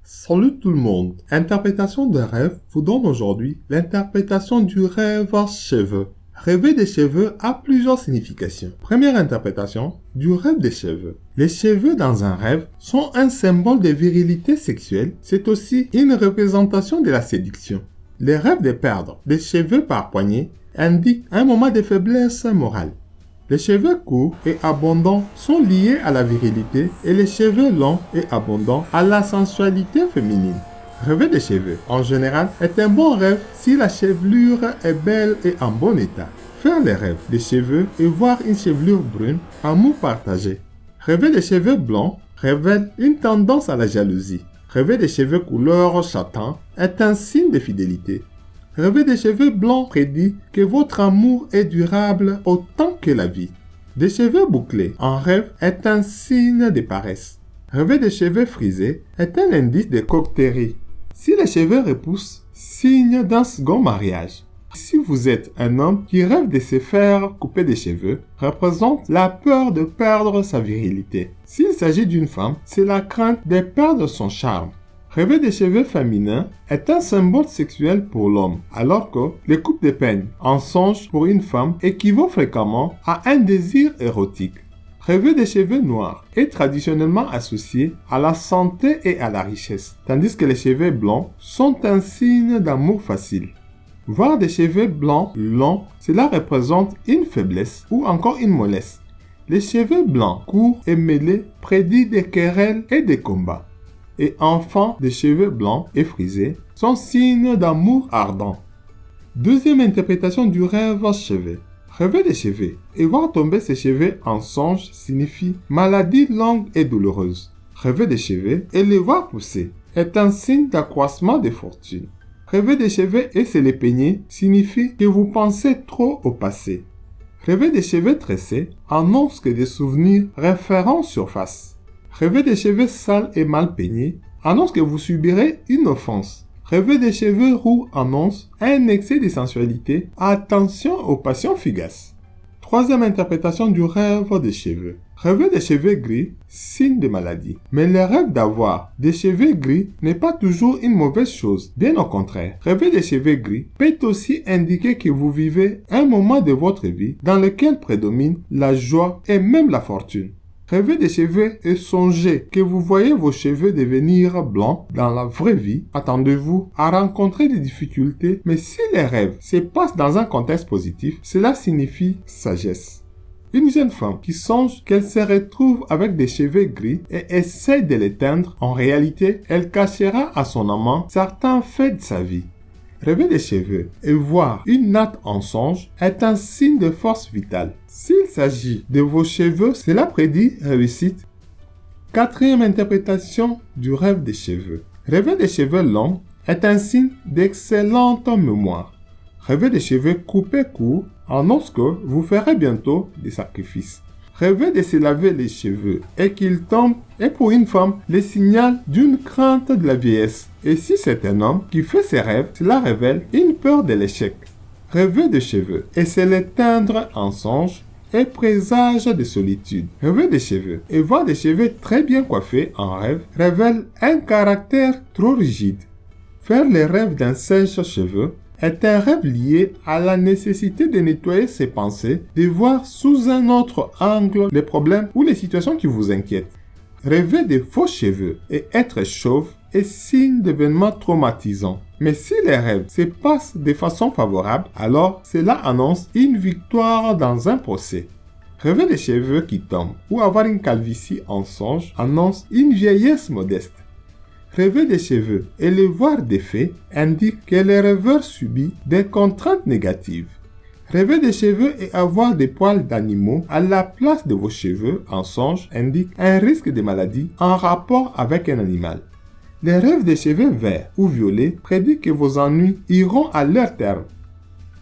Salut tout le monde. Interprétation de rêve vous donne aujourd'hui l'interprétation du rêve cheveux. Rêver des cheveux a plusieurs significations. Première interprétation du rêve des cheveux. Les cheveux dans un rêve sont un symbole de virilité sexuelle. C'est aussi une représentation de la séduction. Les rêves de perdre des cheveux par poignée indiquent un moment de faiblesse morale. Les cheveux courts et abondants sont liés à la virilité et les cheveux longs et abondants à la sensualité féminine. Rêver des cheveux, en général, est un bon rêve si la chevelure est belle et en bon état. Faire les rêves des cheveux et voir une chevelure brune, amour partagé. Rêver des cheveux blancs révèle une tendance à la jalousie. Rêver des cheveux couleur châtain est un signe de fidélité. Rêver des cheveux blancs prédit que votre amour est durable autant que la vie. Des cheveux bouclés en rêve est un signe de paresse. Rêver des cheveux frisés est un indice de coquetterie. Si les cheveux repoussent, signe d'un second mariage. Si vous êtes un homme qui rêve de se faire couper des cheveux, représente la peur de perdre sa virilité. S'il s'agit d'une femme, c'est la crainte de perdre son charme. Rêver des cheveux féminins est un symbole sexuel pour l'homme, alors que les coupes de peigne en songe pour une femme équivaut fréquemment à un désir érotique. Rêver des cheveux noirs est traditionnellement associé à la santé et à la richesse, tandis que les cheveux blancs sont un signe d'amour facile. Voir des cheveux blancs longs, cela représente une faiblesse ou encore une mollesse. Les cheveux blancs courts et mêlés prédisent des querelles et des combats. Et enfin, des cheveux blancs et frisés sont signes d'amour ardent. Deuxième interprétation du rêve cheveux. Rêver des cheveux et voir tomber ses cheveux en songe signifie maladie longue et douloureuse. Rêver des cheveux et les voir pousser est un signe d'accroissement des fortunes. Rêver des cheveux et se les peigner signifie que vous pensez trop au passé. Rêver des cheveux tressés annonce que des souvenirs référents surface. Rêver des cheveux sales et mal peignés annonce que vous subirez une offense. Rêver des cheveux roux annonce un excès de sensualité. Attention aux passions fugaces. Troisième interprétation du rêve des cheveux. Rêver des cheveux gris, signe de maladie. Mais le rêve d'avoir des cheveux gris n'est pas toujours une mauvaise chose. Bien au contraire, rêver des cheveux gris peut aussi indiquer que vous vivez un moment de votre vie dans lequel prédomine la joie et même la fortune. Rêver des cheveux et songez que vous voyez vos cheveux devenir blancs dans la vraie vie. Attendez-vous à rencontrer des difficultés, mais si les rêves se passent dans un contexte positif, cela signifie sagesse. Une jeune femme qui songe qu'elle se retrouve avec des cheveux gris et essaie de les teindre, en réalité, elle cachera à son amant certains faits de sa vie. Rêver des cheveux et voir une natte en songe est un signe de force vitale. S'il s'agit de vos cheveux, cela prédit réussite. Quatrième interprétation du rêve des cheveux. Rêver des cheveux longs est un signe d'excellente mémoire. Rêver des cheveux coupés courts annonce que vous ferez bientôt des sacrifices. Rêver de se laver les cheveux et qu'ils tombent est pour une femme le signal d'une crainte de la vieillesse. Et si c'est un homme qui fait ses rêves, cela révèle une peur de l'échec. Rêver de cheveux et se les teindre en songe est présage de solitude. Rêver des cheveux et voir des cheveux très bien coiffés en rêve révèle un caractère trop rigide. Faire les rêves d'un sèche-cheveux est un rêve lié à la nécessité de nettoyer ses pensées, de voir sous un autre angle les problèmes ou les situations qui vous inquiètent. Rêver de faux cheveux et être chauve est signe d'événements traumatisants. Mais si les rêves se passent de façon favorable, alors cela annonce une victoire dans un procès. Rêver des cheveux qui tombent ou avoir une calvitie en songe annonce une vieillesse modeste. Rêver des cheveux et les voir défaits indique que le rêveur subit des contraintes négatives. Rêver des cheveux et avoir des poils d'animaux à la place de vos cheveux en songe indique un risque de maladie en rapport avec un animal. Les rêves des cheveux verts ou violets prédisent que vos ennuis iront à leur terme.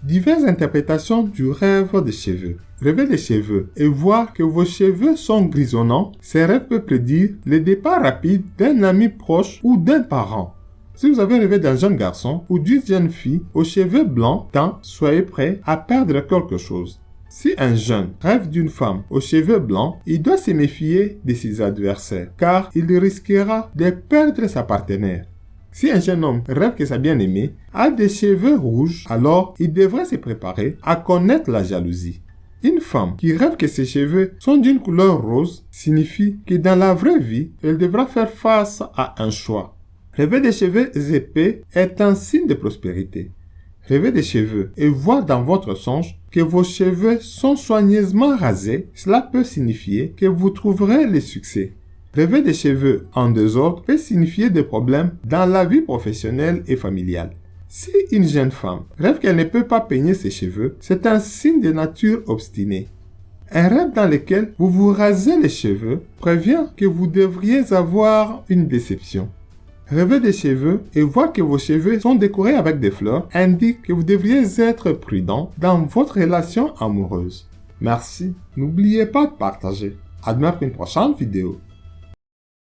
Diverses interprétations du rêve des cheveux. Rêver des cheveux et voir que vos cheveux sont grisonnants, ces rêves peuvent prédire le départ rapide d'un ami proche ou d'un parent. Si vous avez rêvé d'un jeune garçon ou d'une jeune fille aux cheveux blancs, soyez prêt à perdre quelque chose. Si un jeune rêve d'une femme aux cheveux blancs, il doit se méfier de ses adversaires, car il risquera de perdre sa partenaire. Si un jeune homme rêve que sa bien-aimée a des cheveux rouges, alors il devrait se préparer à connaître la jalousie. Une femme qui rêve que ses cheveux sont d'une couleur rose signifie que dans la vraie vie, elle devra faire face à un choix. Rêver des cheveux épais est un signe de prospérité. Rêver des cheveux et voir dans votre songe que vos cheveux sont soigneusement rasés, cela peut signifier que vous trouverez le succès. Rêver des cheveux en désordre peut signifier des problèmes dans la vie professionnelle et familiale. Si une jeune femme rêve qu'elle ne peut pas peigner ses cheveux, c'est un signe de nature obstinée. Un rêve dans lequel vous vous rasez les cheveux prévient que vous devriez avoir une déception. Rêver des cheveux et voir que vos cheveux sont décorés avec des fleurs indique que vous devriez être prudent dans votre relation amoureuse. Merci. N'oubliez pas de partager. À demain pour une prochaine vidéo.